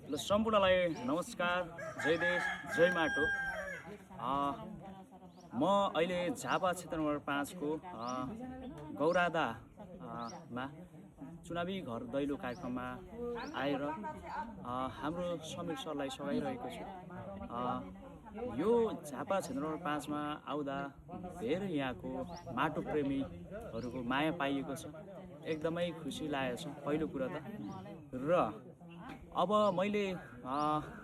ल सम्पूर्णलाई नमस्कार, जय देश जय माटो। म अहिले झापा क्षेत्र नम्बर 5 को गौरादा मा चुनावी घर दैलो कार्यक्रममा आएर हाम्रो समीर सरलाई सघाइरहेको छु। यो झापा क्षेत्र नम्बर 5 मा आउँदा धेरै यहाँको माटो प्रेमीहरूको माया पाइएको छ। एकदमै खुसी लागेको छ पहिलो कुरा त। र अब मैले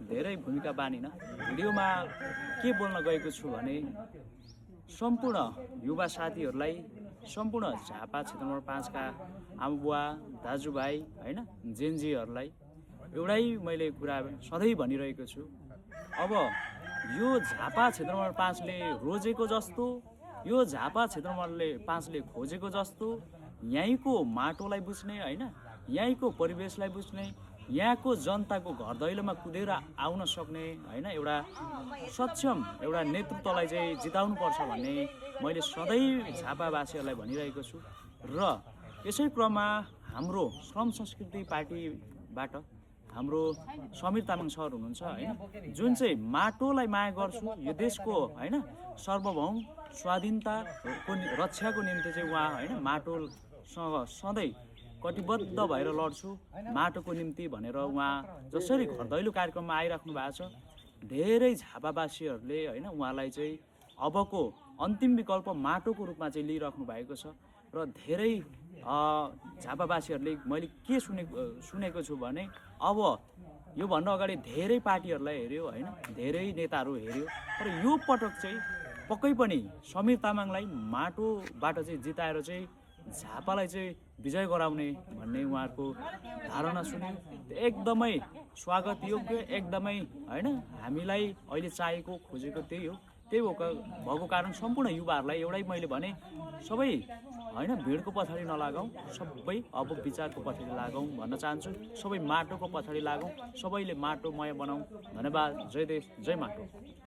धेरै भूमिका बानिन भिडियोमा के बोल्न गएको छु भने सम्पूर्ण युवा साथीहरूलाई, सम्पूर्ण झापा क्षेत्र नम्बर 5 का आमाबुवा दाजुभाइ हैन जेनजीहरूलाई एउटै मैले कुरा सधैँ भनिरहेको छु। अब यो झापा क्षेत्र नम्बर 5 ले रोजेको जस्तो, यो झापा क्षेत्र नम्बर 5 ले खोजेको जस्तो यहीँको माटोलाई बुझ्ने हैन, यहीँको परिवेशलाई बुझ्ने, यहाँको जनताको घर दैलोमा कुदेर आउन सक्ने हैन एउटा सक्षम एउटा नेतृत्वलाई चाहिँ जिताउनु पर्छ भन्ने मैले सधैँ झापावासीहरूलाई भनिरहेको छु। र यसै क्रममा हाम्रो श्रम संस्कृति पार्टीबाट हाम्रो समीर तामाङ सर हुनुहुन्छ हैन, जुन चाहिँ माटोलाई माया गर्छु, यो देशको हैन सार्वभौम स्वाधीनताको रक्षाको निम्ति चाहिँ उहाँ हैन माटोसँग सधैँ कटिबद्ध भएर लड्छु माटोको निम्ति भनेर उहाँ जसरी घर दैलो कार्यक्रममा आइराख्नु भएको छ। धेरै झापावासीहरूले हैन उहाँलाई चाहिँ अबको अन्तिम विकल्प माटोको रूपमा चाहिँ लिइराख्नु भएको छ। र धेरै झापावासीहरूले मैले के सुनेको छु भने अब योभन्दा अगाडि धेरै पार्टीहरूलाई हेऱ्यो हैन, धेरै नेताहरू हेऱ्यो, तर यो पटक चाहिँ पक्कै पनि समीर तामाङलाई माटोबाट चाहिँ जिताएर चाहिँ झापालाई चाहिँ विजय गराउने भन्ने उहाँहरूको धारणा सुन्यो। एकदमै स्वागत योग्य, एकदमै हैन हामीलाई अहिले चाहिएको खोजेको त्यही हो। त्यही भएको कारण सम्पूर्ण युवाहरूलाई एउटै मैले भने सबै हैन भिडको पछाडि नलागौँ, सबै अब विचारको पछाडि लागौँ भन्न चाहन्छु। सबै माटोको पछाडि लागौँ, सबैले माटोमय बनाऊ। धन्यवाद। जय देश जय माटो।